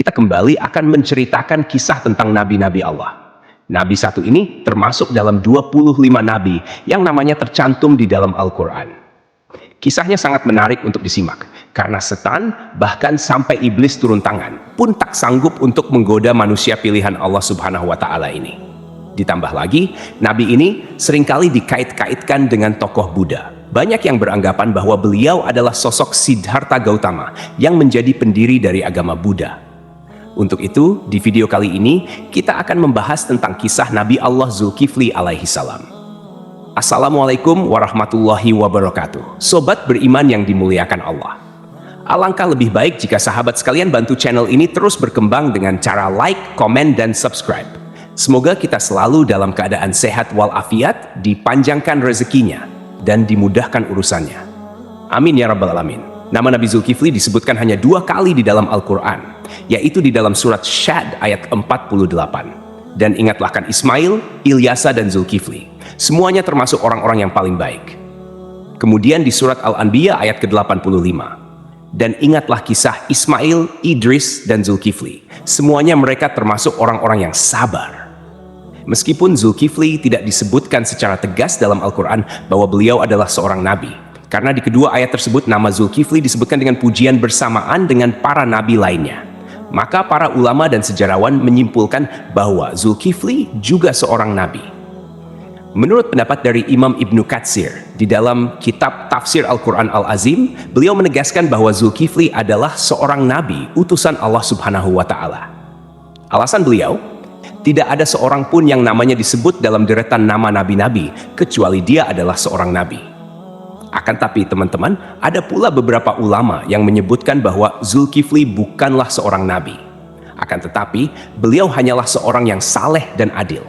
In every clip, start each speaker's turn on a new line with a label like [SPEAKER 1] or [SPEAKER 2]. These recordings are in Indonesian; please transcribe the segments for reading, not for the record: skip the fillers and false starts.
[SPEAKER 1] kita kembali akan menceritakan kisah tentang nabi-nabi Allah. Nabi satu ini termasuk dalam 25 nabi yang namanya tercantum di dalam Al-Quran. Kisahnya sangat menarik untuk disimak, karena setan bahkan sampai iblis turun tangan pun tak sanggup untuk menggoda manusia pilihan Allah Subhanahu wa Ta'ala ini. Ditambah lagi, nabi ini seringkali dikait-kaitkan dengan tokoh Buddha. Banyak yang beranggapan bahwa beliau adalah sosok Siddhartha Gautama yang menjadi pendiri dari agama Buddha. Untuk itu, di video kali ini, kita akan membahas tentang kisah Nabi Allah Zulkifli alaihi salam. Assalamualaikum warahmatullahi wabarakatuh. Sobat beriman yang dimuliakan Allah. Alangkah lebih baik jika sahabat sekalian bantu channel ini terus berkembang dengan cara like, komen, dan subscribe. Semoga kita selalu dalam keadaan sehat walafiat, dipanjangkan rezekinya, dan dimudahkan urusannya. Amin ya rabbal alamin. Nama Nabi Zulkifli disebutkan hanya 2 kali di dalam Al-Quran, yaitu di dalam surat Syad ayat 48. Dan ingatlah kan Ismail, Ilyasa, dan Zulkifli. Semuanya termasuk orang-orang yang paling baik. Kemudian di surat Al-Anbiya ayat ke-85. Dan ingatlah kisah Ismail, Idris, dan Zulkifli. Semuanya mereka termasuk orang-orang yang sabar. Meskipun Zulkifli tidak disebutkan secara tegas dalam Al-Quran bahwa beliau adalah seorang nabi, karena di kedua ayat tersebut nama Zulkifli disebutkan dengan pujian bersamaan dengan para nabi lainnya. Maka para ulama dan sejarawan menyimpulkan bahwa Zulkifli juga seorang nabi. Menurut pendapat dari Imam Ibnu Katsir, di dalam kitab Tafsir Al-Quran Al-Azim, beliau menegaskan bahwa Zulkifli adalah seorang nabi, utusan Allah Subhanahu wa Ta'ala. Alasan beliau, tidak ada seorang pun yang namanya disebut dalam deretan nama nabi-nabi, kecuali dia adalah seorang nabi. Akan tapi teman-teman, ada pula beberapa ulama yang menyebutkan bahwa Zulkifli bukanlah seorang nabi. Akan tetapi, beliau hanyalah seorang yang saleh dan adil.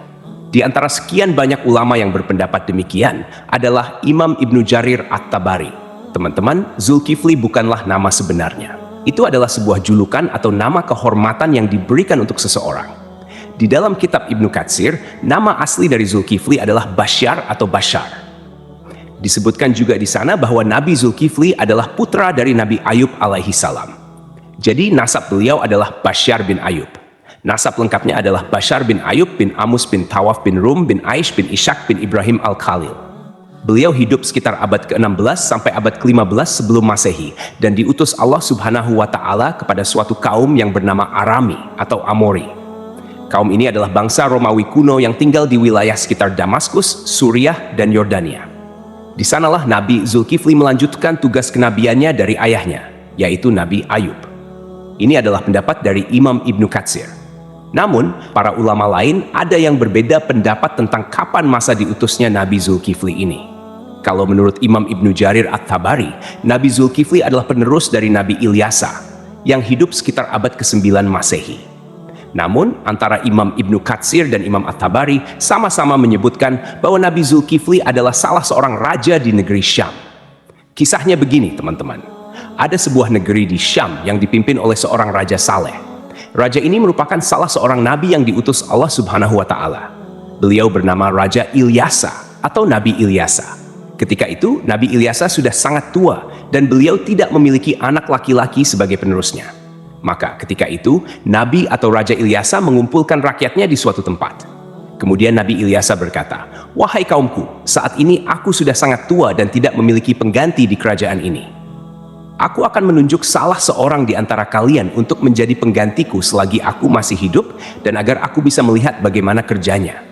[SPEAKER 1] Di antara sekian banyak ulama yang berpendapat demikian adalah Imam Ibnu Jarir At-Tabari. Teman-teman, Zulkifli bukanlah nama sebenarnya. Itu adalah sebuah julukan atau nama kehormatan yang diberikan untuk seseorang. Di dalam kitab Ibnu Katsir, nama asli dari Zulkifli adalah Basyar atau Bashar. Disebutkan juga di sana bahwa Nabi Zulkifli adalah putra dari Nabi Ayub alaihi salam. Jadi nasab beliau adalah Basyar bin Ayub. Nasab lengkapnya adalah Basyar bin Ayub bin Amus bin Tawaf bin Rum bin Aish bin Ishak bin Ibrahim al-Khalil. Beliau hidup sekitar abad ke-16 sampai abad ke-15 sebelum Masehi dan diutus Allah Subhanahu wa Ta'ala kepada suatu kaum yang bernama Arami atau Amori. Kaum ini adalah bangsa Romawi kuno yang tinggal di wilayah sekitar Damaskus, Suriah, dan Yordania. Di sanalah Nabi Zulkifli melanjutkan tugas kenabiannya dari ayahnya, yaitu Nabi Ayub. Ini adalah pendapat dari Imam Ibnu Katsir. Namun, para ulama lain ada yang berbeda pendapat tentang kapan masa diutusnya Nabi Zulkifli ini. Kalau menurut Imam Ibnu Jarir At-Tabari, Nabi Zulkifli adalah penerus dari Nabi Ilyasa, yang hidup sekitar abad ke-9 Masehi. Namun, antara Imam Ibnu Katsir dan Imam At-Tabari sama-sama menyebutkan bahwa Nabi Zulkifli adalah salah seorang raja di negeri Syam. Kisahnya begini, teman-teman. Ada sebuah negeri di Syam yang dipimpin oleh seorang raja saleh. Raja ini merupakan salah seorang nabi yang diutus Allah Subhanahu wa Ta'ala. Beliau bernama Raja Ilyasa atau Nabi Ilyasa. Ketika itu, Nabi Ilyasa sudah sangat tua dan beliau tidak memiliki anak laki-laki sebagai penerusnya. Maka ketika itu, Nabi atau Raja Ilyasa mengumpulkan rakyatnya di suatu tempat. Kemudian Nabi Ilyasa berkata, "Wahai kaumku, saat ini aku sudah sangat tua dan tidak memiliki pengganti di kerajaan ini. Aku akan menunjuk salah seorang di antara kalian untuk menjadi penggantiku selagi aku masih hidup dan agar aku bisa melihat bagaimana kerjanya.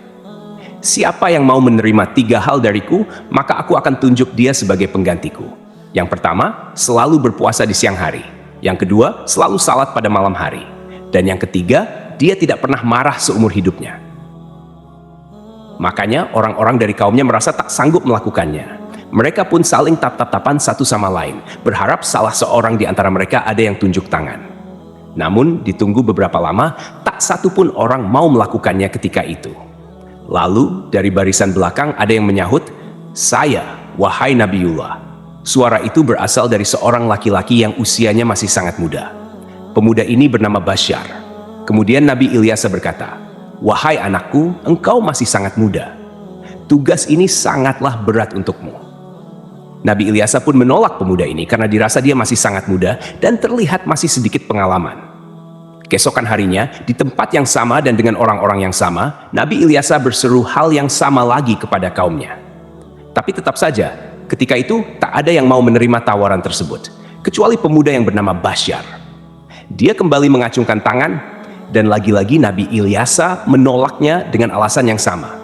[SPEAKER 1] Siapa yang mau menerima 3 hal dariku, maka aku akan tunjuk dia sebagai penggantiku. Yang pertama, selalu berpuasa di siang hari. Yang kedua, selalu salat pada malam hari. Dan yang ketiga, dia tidak pernah marah seumur hidupnya." Makanya orang-orang dari kaumnya merasa tak sanggup melakukannya. Mereka pun saling tap-tap-tapan satu sama lain, berharap salah seorang di antara mereka ada yang tunjuk tangan. Namun, ditunggu beberapa lama, tak satu pun orang mau melakukannya ketika itu. Lalu, dari barisan belakang ada yang menyahut, "Saya, wahai Nabiullah." Suara itu berasal dari seorang laki-laki yang usianya masih sangat muda. Pemuda ini bernama Basyar. Kemudian Nabi Ilyasa berkata, "Wahai anakku, engkau masih sangat muda. Tugas ini sangatlah berat untukmu." Nabi Ilyasa pun menolak pemuda ini karena dirasa dia masih sangat muda dan terlihat masih sedikit pengalaman. Keesokan harinya, di tempat yang sama dan dengan orang-orang yang sama, Nabi Ilyasa berseru hal yang sama lagi kepada kaumnya. Tapi tetap saja, ketika itu tak ada yang mau menerima tawaran tersebut, kecuali pemuda yang bernama Basyar. Dia kembali mengacungkan tangan, dan lagi-lagi Nabi Ilyasa menolaknya dengan alasan yang sama.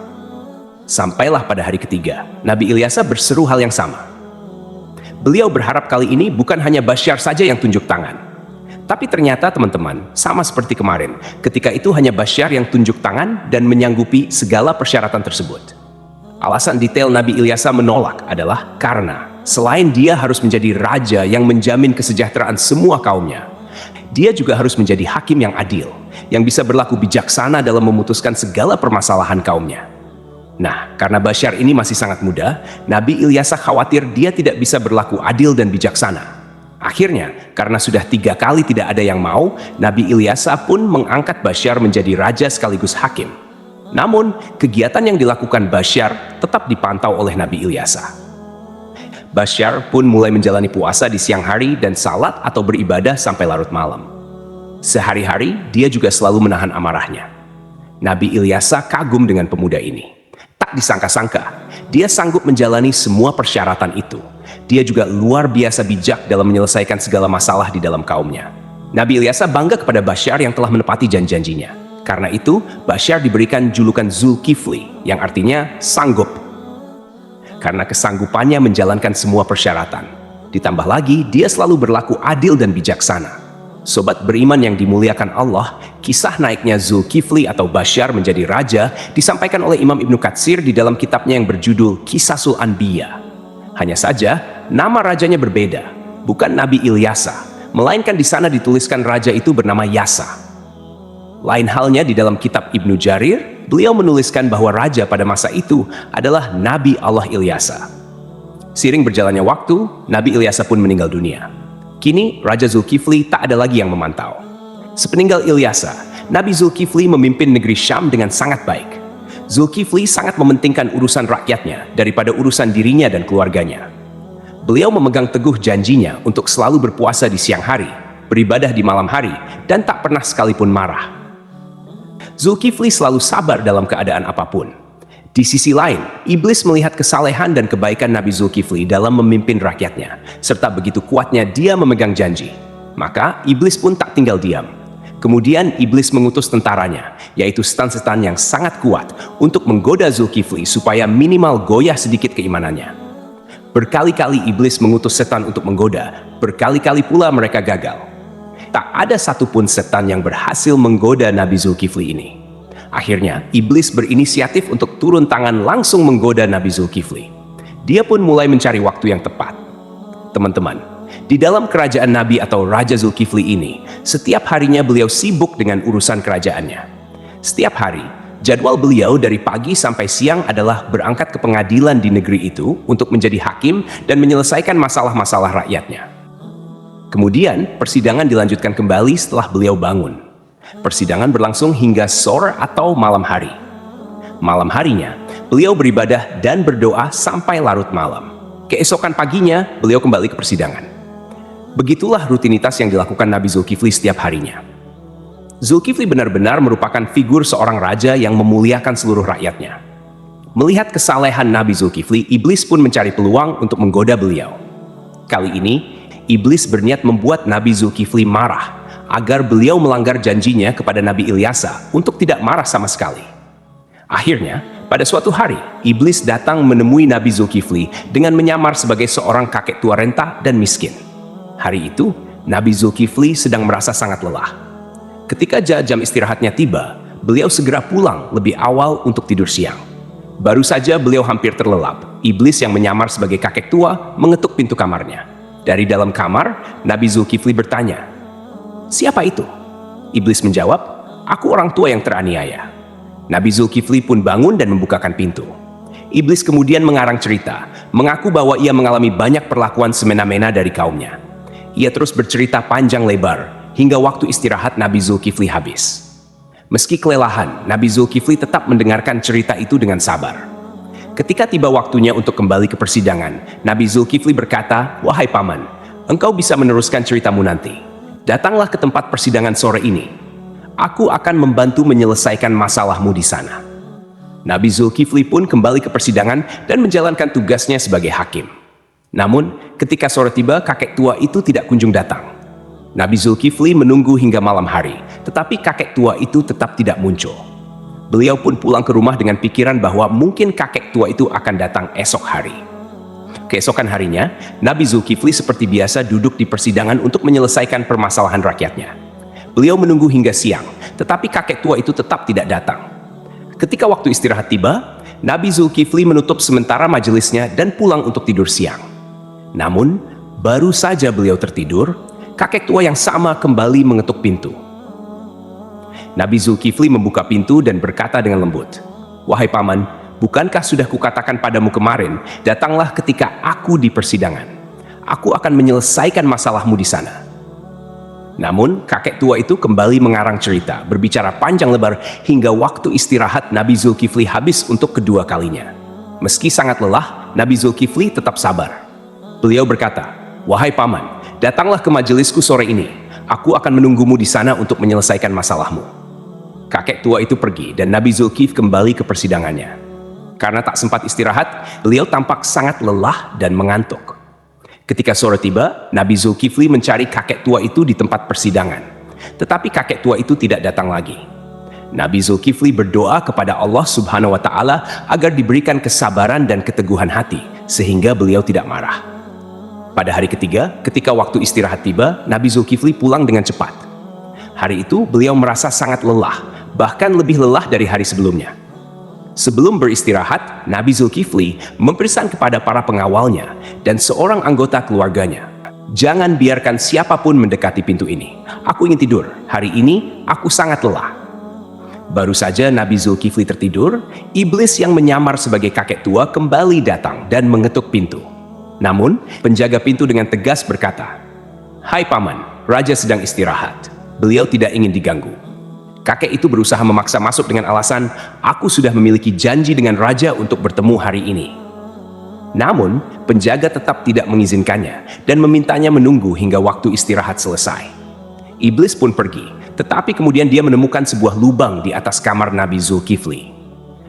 [SPEAKER 1] Sampailah pada hari ketiga, Nabi Ilyasa berseru hal yang sama. Beliau berharap kali ini bukan hanya Basyar saja yang tunjuk tangan. Tapi ternyata teman-teman, sama seperti kemarin, ketika itu hanya Basyar yang tunjuk tangan dan menyanggupi segala persyaratan tersebut. Alasan detail Nabi Ilyasa menolak adalah karena selain dia harus menjadi raja yang menjamin kesejahteraan semua kaumnya, dia juga harus menjadi hakim yang adil, yang bisa berlaku bijaksana dalam memutuskan segala permasalahan kaumnya. Nah, karena Basyar ini masih sangat muda, Nabi Ilyasa khawatir dia tidak bisa berlaku adil dan bijaksana. Akhirnya, karena sudah 3 kali tidak ada yang mau, Nabi Ilyasa pun mengangkat Basyar menjadi raja sekaligus hakim. Namun, kegiatan yang dilakukan Basyar tetap dipantau oleh Nabi Ilyasa. Basyar pun mulai menjalani puasa di siang hari dan salat atau beribadah sampai larut malam. Sehari-hari, dia juga selalu menahan amarahnya. Nabi Ilyasa kagum dengan pemuda ini. Tak disangka-sangka, dia sanggup menjalani semua persyaratan itu. Dia juga luar biasa bijak dalam menyelesaikan segala masalah di dalam kaumnya. Nabi Ilyasa bangga kepada Basyar yang telah menepati janji-janjinya. Karena itu, Basyar diberikan julukan Zulkifli, yang artinya sanggup. Karena kesanggupannya menjalankan semua persyaratan. Ditambah lagi, dia selalu berlaku adil dan bijaksana. Sobat beriman yang dimuliakan Allah, kisah naiknya Zulkifli atau Basyar menjadi raja disampaikan oleh Imam Ibnu Katsir di dalam kitabnya yang berjudul Qisasul Anbiya. Hanya saja, nama rajanya berbeda, bukan Nabi Ilyasa, melainkan di sana dituliskan raja itu bernama Yasa. Lain halnya di dalam kitab Ibnu Jarir, beliau menuliskan bahwa raja pada masa itu adalah Nabi Allah Ilyasa. Seiring berjalannya waktu, Nabi Ilyasa pun meninggal dunia. Kini, Raja Zulkifli tak ada lagi yang memantau. Sepeninggal Ilyasa, Nabi Zulkifli memimpin negeri Syam dengan sangat baik. Zulkifli sangat mementingkan urusan rakyatnya daripada urusan dirinya dan keluarganya. Beliau memegang teguh janjinya untuk selalu berpuasa di siang hari, beribadah di malam hari, dan tak pernah sekalipun marah. Zulkifli selalu sabar dalam keadaan apapun. Di sisi lain, iblis melihat kesalehan dan kebaikan Nabi Zulkifli dalam memimpin rakyatnya, serta begitu kuatnya dia memegang janji. Maka, iblis pun tak tinggal diam. Kemudian, iblis mengutus tentaranya, yaitu setan-setan yang sangat kuat, untuk menggoda Zulkifli supaya minimal goyah sedikit keimanannya. Berkali-kali iblis mengutus setan untuk menggoda, berkali-kali pula mereka gagal. Tak ada satupun setan yang berhasil menggoda Nabi Zulkifli ini. Akhirnya, iblis berinisiatif untuk turun tangan langsung menggoda Nabi Zulkifli. Dia pun mulai mencari waktu yang tepat. Teman-teman, di dalam kerajaan Nabi atau Raja Zulkifli ini, setiap harinya beliau sibuk dengan urusan kerajaannya. Setiap hari, jadwal beliau dari pagi sampai siang adalah berangkat ke pengadilan di negeri itu untuk menjadi hakim dan menyelesaikan masalah-masalah rakyatnya. Kemudian, persidangan dilanjutkan kembali setelah beliau bangun. Persidangan berlangsung hingga sore atau malam hari. Malam harinya, beliau beribadah dan berdoa sampai larut malam. Keesokan paginya, beliau kembali ke persidangan. Begitulah rutinitas yang dilakukan Nabi Zulkifli setiap harinya. Zulkifli benar-benar merupakan figur seorang raja yang memuliakan seluruh rakyatnya. Melihat kesalehan Nabi Zulkifli, iblis pun mencari peluang untuk menggoda beliau. Kali ini, iblis berniat membuat Nabi Zulkifli marah, agar beliau melanggar janjinya kepada Nabi Ilyasa untuk tidak marah sama sekali. Akhirnya, pada suatu hari, iblis datang menemui Nabi Zulkifli dengan menyamar sebagai seorang kakek tua renta dan miskin. Hari itu, Nabi Zulkifli sedang merasa sangat lelah. Ketika jam istirahatnya tiba, beliau segera pulang lebih awal untuk tidur siang. Baru saja beliau hampir terlelap, iblis yang menyamar sebagai kakek tua mengetuk pintu kamarnya. Dari dalam kamar, Nabi Zulkifli bertanya, "Siapa itu?" Iblis menjawab, "Aku orang tua yang teraniaya." Nabi Zulkifli pun bangun dan membukakan pintu. Iblis kemudian mengarang cerita, mengaku bahwa ia mengalami banyak perlakuan semena-mena dari kaumnya. Ia terus bercerita panjang lebar, hingga waktu istirahat Nabi Zulkifli habis. Meski kelelahan, Nabi Zulkifli tetap mendengarkan cerita itu dengan sabar. Ketika tiba waktunya untuk kembali ke persidangan, Nabi Zulkifli berkata, "Wahai paman, engkau bisa meneruskan ceritamu nanti. Datanglah ke tempat persidangan sore ini. aku akan membantu menyelesaikan masalahmu di sana." Nabi Zulkifli pun kembali ke persidangan dan menjalankan tugasnya sebagai hakim. Namun, ketika sore tiba, kakek tua itu tidak kunjung datang. Nabi Zulkifli menunggu hingga malam hari, tetapi kakek tua itu tetap tidak muncul. Beliau pun pulang ke rumah dengan pikiran bahwa mungkin kakek tua itu akan datang esok hari. Keesokan harinya, Nabi Zulkifli seperti biasa duduk di persidangan untuk menyelesaikan permasalahan rakyatnya. Beliau menunggu hingga siang, tetapi kakek tua itu tetap tidak datang. Ketika waktu istirahat tiba, Nabi Zulkifli menutup sementara majelisnya dan pulang untuk tidur siang. Namun, baru saja beliau tertidur, kakek tua yang sama kembali mengetuk pintu. Nabi Zulkifli membuka pintu dan berkata dengan lembut, "Wahai paman, bukankah sudah kukatakan padamu kemarin, datanglah ketika aku di persidangan. Aku akan menyelesaikan masalahmu di sana." Namun, kakek tua itu kembali mengarang cerita, berbicara panjang lebar hingga waktu istirahat Nabi Zulkifli habis untuk kedua kalinya. Meski sangat lelah, Nabi Zulkifli tetap sabar. Beliau berkata, "Wahai paman, datanglah ke majelisku sore ini. Aku akan menunggumu di sana untuk menyelesaikan masalahmu." Kakek tua itu pergi dan Nabi Zulkifli kembali ke persidangannya. Karena tak sempat istirahat, beliau tampak sangat lelah dan mengantuk. Ketika sore tiba, Nabi Zulkifli mencari kakek tua itu di tempat persidangan. Tetapi kakek tua itu tidak datang lagi. Nabi Zulkifli berdoa kepada Allah Subhanahu wa Ta'ala agar diberikan kesabaran dan keteguhan hati, sehingga beliau tidak marah. Pada hari ketiga, ketika waktu istirahat tiba, Nabi Zulkifli pulang dengan cepat. Hari itu, beliau merasa sangat lelah, bahkan lebih lelah dari hari sebelumnya. Sebelum beristirahat, Nabi Zulkifli mempesan kepada para pengawalnya dan seorang anggota keluarganya, "Jangan biarkan siapapun mendekati pintu ini. Aku ingin tidur. Hari ini aku sangat lelah." Baru saja Nabi Zulkifli tertidur, iblis yang menyamar sebagai kakek tua kembali datang dan mengetuk pintu. Namun, penjaga pintu dengan tegas berkata, "Hai paman, raja sedang istirahat. Beliau tidak ingin diganggu." Kakek itu berusaha memaksa masuk dengan alasan, "Aku sudah memiliki janji dengan raja untuk bertemu hari ini." Namun, penjaga tetap tidak mengizinkannya dan memintanya menunggu hingga waktu istirahat selesai. Iblis pun pergi, tetapi kemudian dia menemukan sebuah lubang di atas kamar Nabi Zulkifli.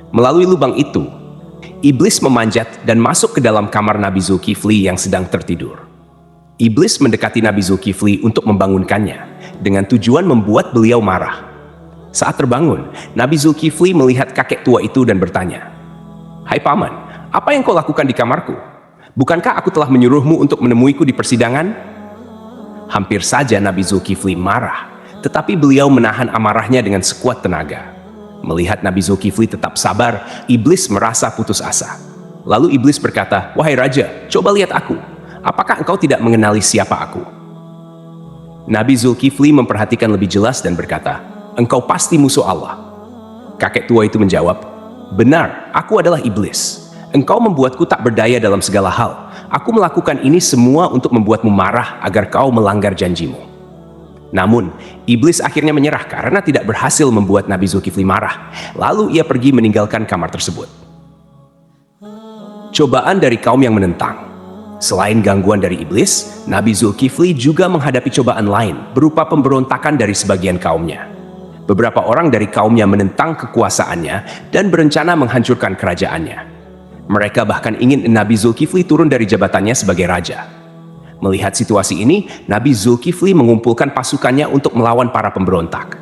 [SPEAKER 1] Melalui lubang itu, iblis memanjat dan masuk ke dalam kamar Nabi Zulkifli yang sedang tertidur. Iblis mendekati Nabi Zulkifli untuk membangunkannya, dengan tujuan membuat beliau marah. Saat terbangun, Nabi Zulkifli melihat kakek tua itu dan bertanya, "Hai paman, apa yang kau lakukan di kamarku? Bukankah aku telah menyuruhmu untuk menemuiku di persidangan?" Hampir saja Nabi Zulkifli marah, tetapi beliau menahan amarahnya dengan sekuat tenaga. Melihat Nabi Zulkifli tetap sabar, iblis merasa putus asa. Lalu iblis berkata, "Wahai raja, coba lihat aku. Apakah engkau tidak mengenali siapa aku?" Nabi Zulkifli memperhatikan lebih jelas dan berkata, "Engkau pasti musuh Allah." Kakek tua itu menjawab, "Benar, aku adalah iblis. Engkau membuatku tak berdaya dalam segala hal. Aku melakukan ini semua untuk membuatmu marah agar kau melanggar janjimu." Namun, iblis akhirnya menyerah karena tidak berhasil membuat Nabi Zulkifli marah. Lalu ia pergi meninggalkan kamar tersebut. Cobaan dari kaum yang menentang. Selain gangguan dari iblis, Nabi Zulkifli juga menghadapi cobaan lain berupa pemberontakan dari sebagian kaumnya. Beberapa orang dari kaumnya menentang kekuasaannya dan berencana menghancurkan kerajaannya. Mereka bahkan ingin Nabi Zulkifli turun dari jabatannya sebagai raja. Melihat situasi ini, Nabi Zulkifli mengumpulkan pasukannya untuk melawan para pemberontak.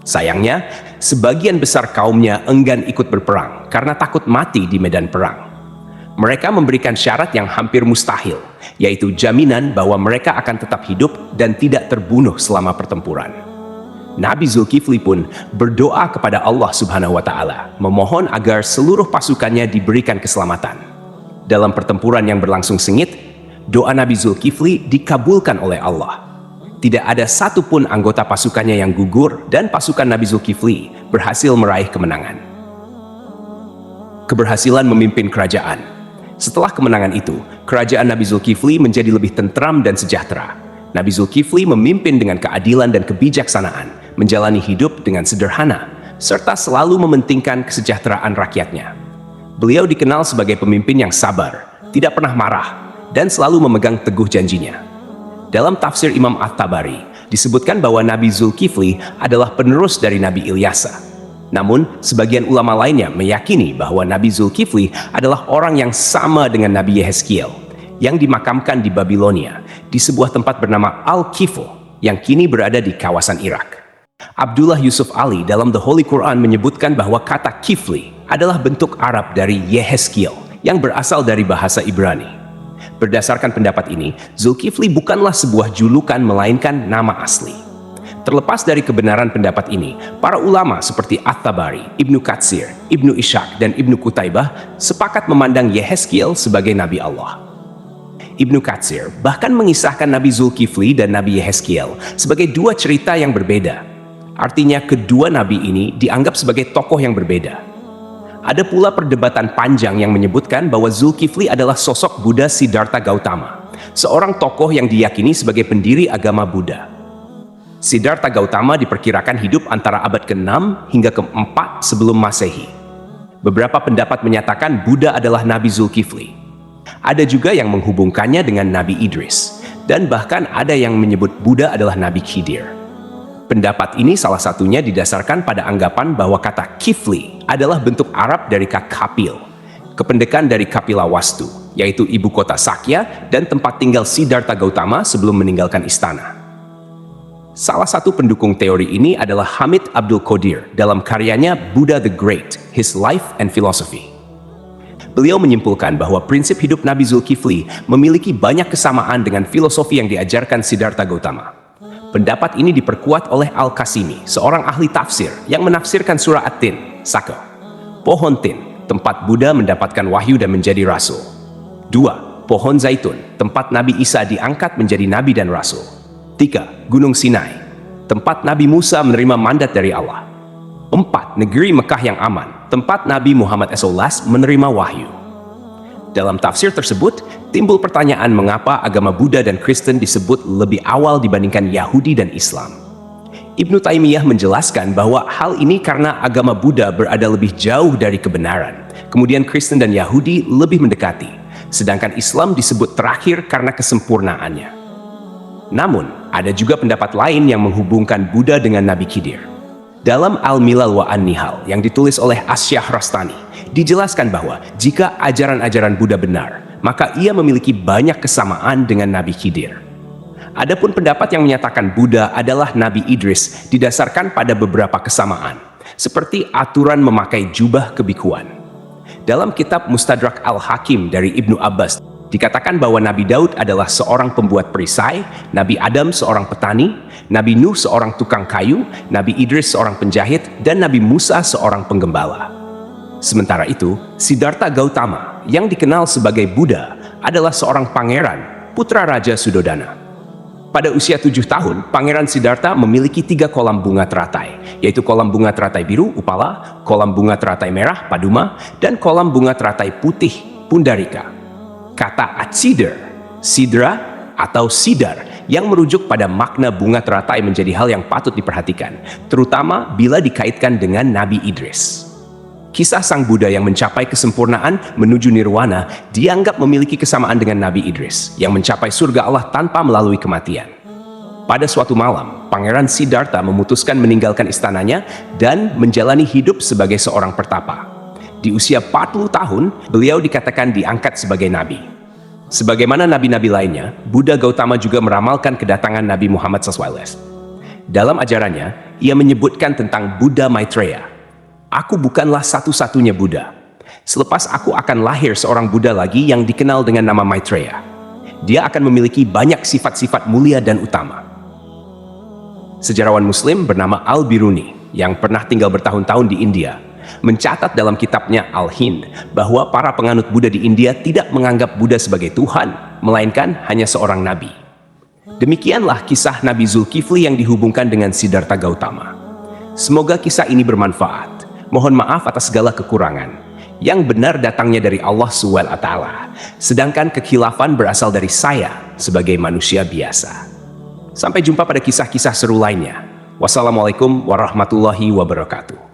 [SPEAKER 1] Sayangnya, sebagian besar kaumnya enggan ikut berperang karena takut mati di medan perang. Mereka memberikan syarat yang hampir mustahil, yaitu jaminan bahwa mereka akan tetap hidup dan tidak terbunuh selama pertempuran. Nabi Zulkifli pun berdoa kepada Allah Subhanahu wa Ta'ala, memohon agar seluruh pasukannya diberikan keselamatan. Dalam pertempuran yang berlangsung sengit, doa Nabi Zulkifli dikabulkan oleh Allah. Tidak ada satupun anggota pasukannya yang gugur dan pasukan Nabi Zulkifli berhasil meraih kemenangan. Keberhasilan memimpin kerajaan. Setelah kemenangan itu, kerajaan Nabi Zulkifli menjadi lebih tentram dan sejahtera. Nabi Zulkifli memimpin dengan keadilan dan kebijaksanaan, menjalani hidup dengan sederhana, serta selalu mementingkan kesejahteraan rakyatnya. Beliau dikenal sebagai pemimpin yang sabar, tidak pernah marah, dan selalu memegang teguh janjinya. Dalam tafsir Imam At-Tabari, disebutkan bahwa Nabi Zulkifli adalah penerus dari Nabi Ilyasa. Namun, sebagian ulama lainnya meyakini bahwa Nabi Zulkifli adalah orang yang sama dengan Nabi Yehezkiel, yang dimakamkan di Babilonia, di sebuah tempat bernama Al-Kifl, yang kini berada di kawasan Irak. Abdullah Yusuf Ali dalam The Holy Quran menyebutkan bahwa kata Kifli adalah bentuk Arab dari Yehezkiel, yang berasal dari bahasa Ibrani. Berdasarkan pendapat ini, Zulkifli bukanlah sebuah julukan melainkan nama asli. Terlepas dari kebenaran pendapat ini, para ulama seperti At-Tabari, Ibnu Katsir, Ibnu Ishaq, dan Ibnu Qutaibah sepakat memandang Yehezkiel sebagai Nabi Allah. Ibnu Katsir bahkan mengisahkan Nabi Zulkifli dan Nabi Yehezkiel sebagai dua cerita yang berbeda. Artinya kedua nabi ini dianggap sebagai tokoh yang berbeda. Ada pula perdebatan panjang yang menyebutkan bahwa Zulkifli adalah sosok Buddha Siddhartha Gautama, seorang tokoh yang diyakini sebagai pendiri agama Buddha. Siddhartha Gautama diperkirakan hidup antara abad ke-6 hingga ke-4 sebelum Masehi. Beberapa pendapat menyatakan Buddha adalah Nabi Zulkifli. Ada juga yang menghubungkannya dengan Nabi Idris, dan bahkan ada yang menyebut Buddha adalah Nabi Khidir. Pendapat ini salah satunya didasarkan pada anggapan bahwa kata Kifli adalah bentuk Arab dari kata Kapil, kependekan dari Kapila Wastu, yaitu ibu kota Sakya dan tempat tinggal Siddhartha Gautama sebelum meninggalkan istana. Salah satu pendukung teori ini adalah Hamid Abdul Qadir dalam karyanya Buddha the Great, His Life and Philosophy. Beliau menyimpulkan bahwa prinsip hidup Nabi Zulkifli memiliki banyak kesamaan dengan filosofi yang diajarkan Siddhartha Gautama. Pendapat ini diperkuat oleh Al-Qasimi, seorang ahli tafsir yang menafsirkan surah At-Tin, Saka. Pohon Tin, tempat Buddha mendapatkan wahyu dan menjadi rasul. 2. Pohon Zaitun, tempat Nabi Isa diangkat menjadi nabi dan rasul. 3. Gunung Sinai, tempat Nabi Musa menerima mandat dari Allah. 4. Negeri Mekah yang aman, tempat Nabi Muhammad SAW menerima wahyu. Dalam tafsir tersebut, timbul pertanyaan mengapa agama Buddha dan Kristen disebut lebih awal dibandingkan Yahudi dan Islam. Ibnu Taimiyah menjelaskan bahwa hal ini karena agama Buddha berada lebih jauh dari kebenaran, kemudian Kristen dan Yahudi lebih mendekati, sedangkan Islam disebut terakhir karena kesempurnaannya. Namun, ada juga pendapat lain yang menghubungkan Buddha dengan Nabi Khidir. Dalam Al-Milal wa An-Nihal yang ditulis oleh Asy-Syahrastani, dijelaskan bahwa jika ajaran-ajaran Buddha benar, maka ia memiliki banyak kesamaan dengan Nabi Khidir. Adapun pendapat yang menyatakan Buddha adalah Nabi Idris didasarkan pada beberapa kesamaan, seperti aturan memakai jubah kebikuan. Dalam kitab Mustadrak Al-Hakim dari Ibnu Abbas, dikatakan bahwa Nabi Daud adalah seorang pembuat perisai, Nabi Adam seorang petani, Nabi Nuh seorang tukang kayu, Nabi Idris seorang penjahit, dan Nabi Musa seorang penggembala. Sementara itu, Siddhartha Gautama yang dikenal sebagai Buddha adalah seorang pangeran, putra Raja Sudodana. Pada usia 7 tahun, Pangeran Siddhartha memiliki 3 kolam bunga teratai, yaitu kolam bunga teratai biru, Upala, kolam bunga teratai merah, Paduma, dan kolam bunga teratai putih, Pundarika. Kata Atsidar, Sidra, atau Sidar yang merujuk pada makna bunga teratai menjadi hal yang patut diperhatikan, terutama bila dikaitkan dengan Nabi Idris. Kisah sang Buddha yang mencapai kesempurnaan menuju nirwana dianggap memiliki kesamaan dengan Nabi Idris yang mencapai surga Allah tanpa melalui kematian. Pada suatu malam, Pangeran Siddhartha memutuskan meninggalkan istananya dan menjalani hidup sebagai seorang pertapa. Di usia 40 tahun, beliau dikatakan diangkat sebagai nabi. Sebagaimana nabi-nabi lainnya, Buddha Gautama juga meramalkan kedatangan Nabi Muhammad SAW. Dalam ajarannya, ia menyebutkan tentang Buddha Maitreya. Aku bukanlah satu-satunya Buddha. Selepas aku akan lahir seorang Buddha lagi yang dikenal dengan nama Maitreya. Dia akan memiliki banyak sifat-sifat mulia dan utama. Sejarawan Muslim bernama Al-Biruni yang pernah tinggal bertahun-tahun di India mencatat dalam kitabnya Al-Hind bahwa para penganut Buddha di India tidak menganggap Buddha sebagai Tuhan, melainkan hanya seorang nabi. Demikianlah kisah Nabi Zulkifli yang dihubungkan dengan Siddhartha Gautama. Semoga kisah ini bermanfaat. Mohon maaf atas segala kekurangan. Yang benar datangnya dari Allah SWT, sedangkan kekhilafan berasal dari saya sebagai manusia biasa. Sampai jumpa pada kisah-kisah seru lainnya. Wassalamualaikum warahmatullahi wabarakatuh.